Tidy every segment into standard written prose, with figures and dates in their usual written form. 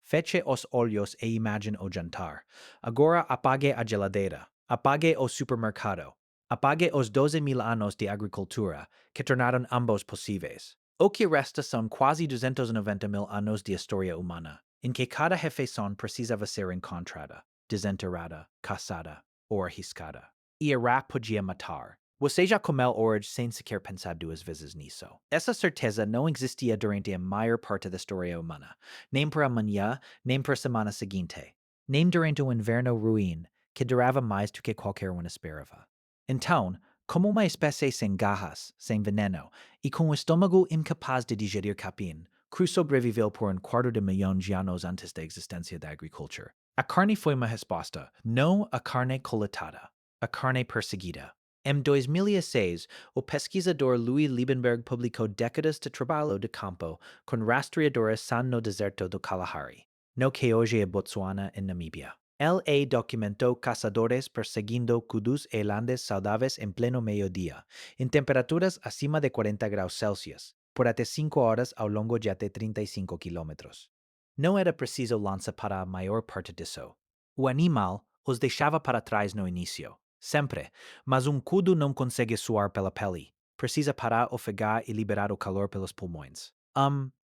Feche os olhos e imagine o jantar. Agora apague a geladeira. Apague o supermercado. Apague os 12,000 anos de agricultura, que tornaram ambos possíveis. O que resta são quase 290,000 anos de história humana, em que cada refeição precisava ser encontrada, desenterrada, caçada ou arriscada. E Irá podia matar. Você já comeu hoje sem sequer pensar duas vezes nisso. Essa certeza não existia durante a maior parte da história humana, nem para amanhã, nem para a semana seguinte, nem durante o inverno ruim, que durava mais do que qualquer um esperava. Então, como uma espécie sem garras, sem veneno, e com o estômago incapaz de digerir capim, cru sobreviveu por quarto de milhão de anos antes da existência da agricultura. A carne foi uma resposta, não a carne coletada, a carne perseguida. Em 2006, o pesquisador Louis Liebenberg publicou décadas de trabalho de campo com rastreadores san no deserto do Kalahari, no que hoje é Botsuana e Namíbia. Ele documentou caçadores perseguindo kudus elandes saudáveis em pleno meio-dia, em temperaturas acima de 40 graus Celsius, por até 5 horas ao longo de até 35 quilômetros. Não era preciso lança para a maior parte disso. O animal os deixava para trás no início, sempre, mas kudu não consegue suar pela pele. Precisa parar, ofegar e liberar o calor pelos pulmões.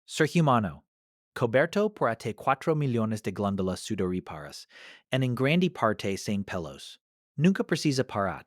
Ser humano. Coberto por até 4 milhões de glândulas sudoríparas, e em grande parte sem pelos. Nunca precisa parar.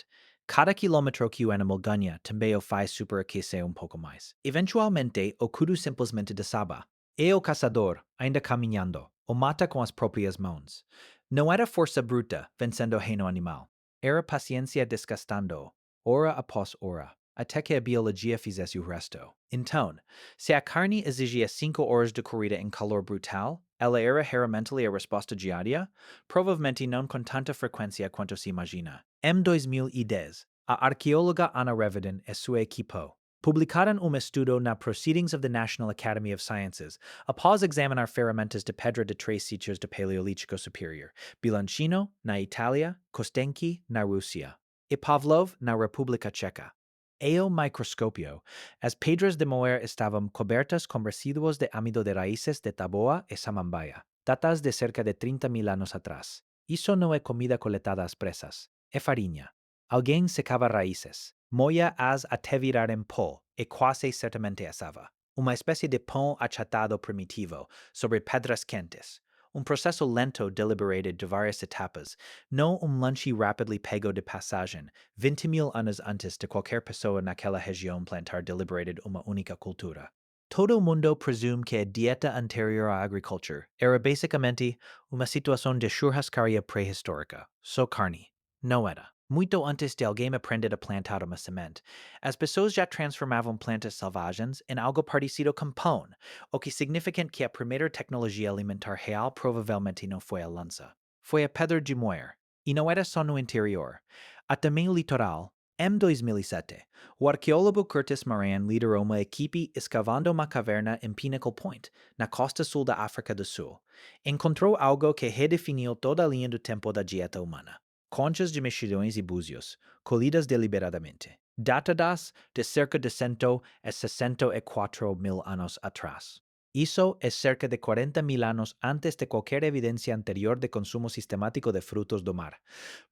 Cada quilômetro que o animal ganha também o faz superaquecer pouco mais. Eventualmente, o kudu simplesmente desaba. E o caçador, ainda caminhando, o mata com as próprias mãos. Não era força bruta vencendo o reino animal. Era paciência desgastando, hora após hora, até que a biologia fizesse o resto. Então, se a carne exigia 5 horas de corrida em calor brutal, ela era realmente a resposta diária? Provavelmente não com tanta frequência quanto se imagina. Em 2010, a arqueóloga Anna Reveden e sua equipe publicaram estudo na Proceedings of the National Academy of Sciences após examinar ferramentas de pedra de 3 sítios do Paleolítico Superior, Bilancino, na Itália, Kostenki, na Rússia, e Pavlov, na República Tcheca. E o microscópio, as pedras de moer estavam cobertas com resíduos de amido de raíces de taboa e samambaia, datas de cerca de 30,000 anos atrás. Isso não é comida coletada às pressas, é farinha. Alguém secava raízes, moía-as até virarem pó e quase certamente assava. Uma espécie de pão achatado primitivo sobre pedras quentes. Processo lento deliberated de várias etapas, não lanche rapidly pego de passagem, 20,000 anos antes de qualquer pessoa naquela região plantar deliberated uma única cultura. Todo mundo presume que a dieta anterior à agricultura era basicamente uma situação de churrascaria pré-histórica, só carne. Não era. Muito antes de alguém aprender a plantar uma semente, as pessoas já transformavam plantas selvagens em algo parecido com pão, o que significa que a primeira tecnologia alimentar real provavelmente não foi a lança. Foi a pedra de moer. E não era só no interior. Há também o litoral. Em 2007, o arqueólogo Curtis Moran liderou uma equipe escavando uma caverna em Pinnacle Point, na costa sul da África do Sul. Encontrou algo que redefiniu toda a linha do tempo da dieta humana. Conchas de mexilhões e búzios, colhidas deliberadamente, datadas de cerca de 164,000 anos atrás. Isso é cerca de 40,000 anos antes de qualquer evidência anterior de consumo sistemático de frutos do mar.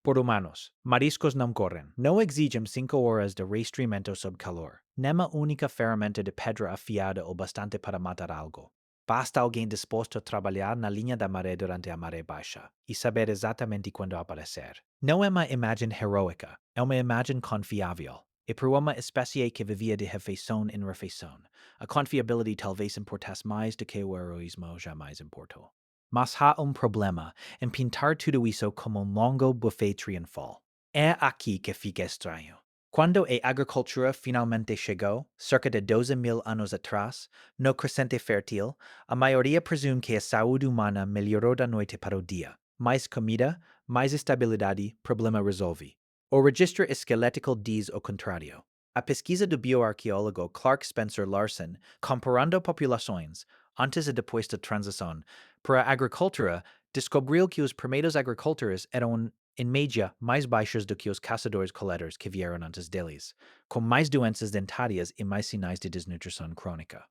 Por humanos, mariscos não correm, não exigem 5 horas de restreamento sob calor, nem uma única ferramenta de pedra afiada o bastante para matar algo. Basta alguém disposto a trabalhar na linha da maré durante a maré baixa e saber exatamente quando aparecer. Não é uma imagem heroica, é uma imagem confiável. E para uma espécie que vivia de refeição em refeição, a confiability talvez importasse mais do que o heroísmo jamais importou. Mas há problema em pintar tudo isso como longo buffet triunfal. É aqui que fica estranho. Quando a agricultura finalmente chegou, cerca de 12,000 anos atrás, no crescente fértil, a maioria presume que a saúde humana melhorou da noite para o dia. Mais comida, mais estabilidade, problema resolve. O registro esquelético diz o contrário. A pesquisa do bioarqueólogo Clark Spencer Larson, comparando populações, antes e depois da transição, para a agricultura, descobriu que os primeiros agricultores eram em média, mais baixos do que os caçadores-coletores que vieram antes deles, com mais doenças dentárias e mais sinais de desnutrição crônica.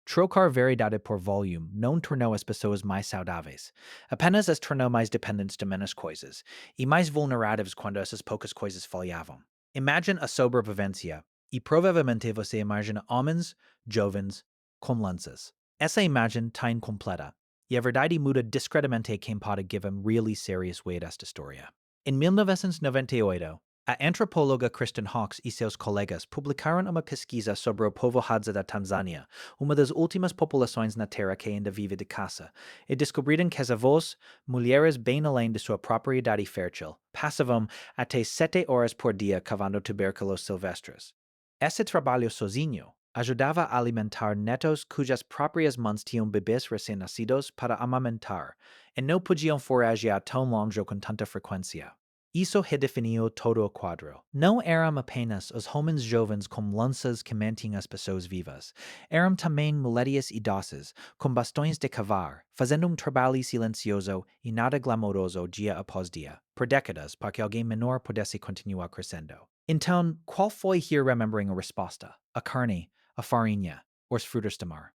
Trocar variedade por volume não tornou as pessoas mais saudáveis, apenas as tornou mais dependentes de menos coisas e mais vulneráveis quando essas poucas coisas falhavam. Imagine a sobrevivência, e provavelmente você imagina homens, jovens, com lanças. Essa imagem está incompleta, e a verdade muda discretamente quem pode give a really serious weight a esta história. Em 1998, a antropóloga Kristen Hawkes e seus colegas publicaram uma pesquisa sobre o povo Hadza da Tanzânia, uma das últimas populações na Terra que ainda vive de caça, e descobriram que as avós, mulheres bem além de sua própria idade fértil, passavam até 7 horas por dia cavando tubérculos silvestres. Esse trabalho sozinho ajudava a alimentar netos cujas próprias mães tinham bebês recém-nascidos para amamentar e não podiam foragear tão longe com tanta frequência. Isso redefiniu todo o quadro. Não eram apenas os homens jovens com lanças que mantinham as pessoas vivas. Eram também mulheres idosas, com bastões de cavar, fazendo um trabalho silencioso e nada glamouroso dia após dia, por décadas, para que alguém menor pudesse continuar crescendo. Então, qual foi here remembering a resposta? A carne, a farinha, os frutos do mar.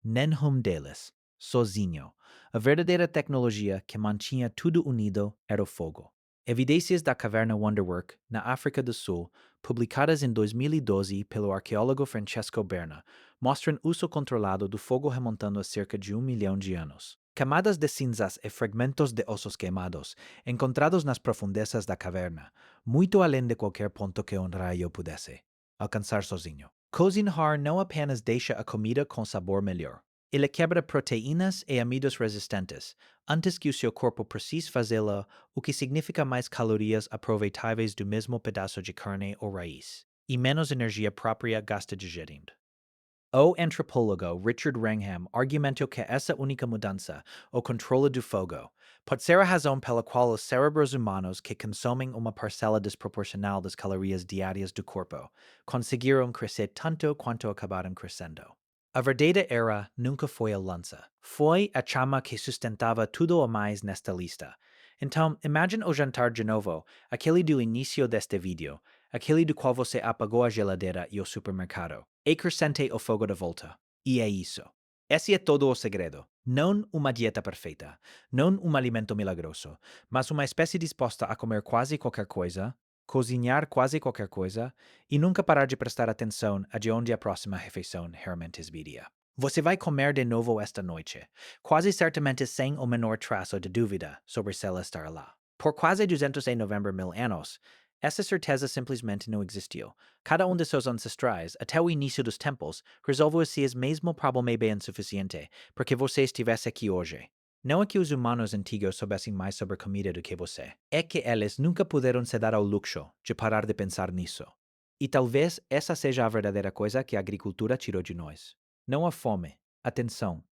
Nenhum deles, sozinho. A verdadeira tecnologia que mantinha tudo unido era o fogo. Evidências da caverna Wonderwork, na África do Sul, publicadas em 2012 pelo arqueólogo Francesco Berna, mostram uso controlado do fogo remontando a cerca de 1 milhão de anos. Camadas de cinzas e fragmentos de ossos queimados, encontrados nas profundezas da caverna, muito além de qualquer ponto que um raio pudesse alcançar sozinho. Cozinhar não apenas deixa a comida com sabor melhor. Ele quebra proteínas e amidos resistentes, antes que o seu corpo precise fazê-la, o que significa mais calorias aproveitáveis do mesmo pedaço de carne ou raiz, e menos energia própria gasta digerindo. O antropólogo Richard Wrangham argumentou que essa única mudança, o controle do fogo, pode ser a razão pela qual os cérebros humanos que consomem uma parcela desproporcional das calorias diárias do corpo conseguiram crescer tanto quanto acabaram crescendo. A verdadeira era nunca foi a lança. Foi a chama que sustentava tudo o mais nesta lista. Então, imagine o jantar de novo, aquele do início deste vídeo, aquele do qual você apagou a geladeira e o supermercado. E acrescente o fogo de volta. E é isso. Esse é todo o segredo. Não uma dieta perfeita, não um alimento milagroso, mas uma espécie disposta a comer quase qualquer coisa, cozinhar quase qualquer coisa e nunca parar de prestar atenção a de onde a próxima refeição realmente viria. Você vai comer de novo esta noite, quase certamente sem o menor traço de dúvida sobre se ela estará lá. Por quase 290 mil anos, essa certeza simplesmente não existiu. Cada um de seus ancestrais, até o início dos tempos, resolveu se mesmo problema bem insuficiente porque você estivesse aqui hoje. Não é que os humanos antigos soubessem mais sobre comida do que você. É que eles nunca puderam se dar ao luxo de parar de pensar nisso. E talvez essa seja a verdadeira coisa que a agricultura tirou de nós. Não a fome, atenção,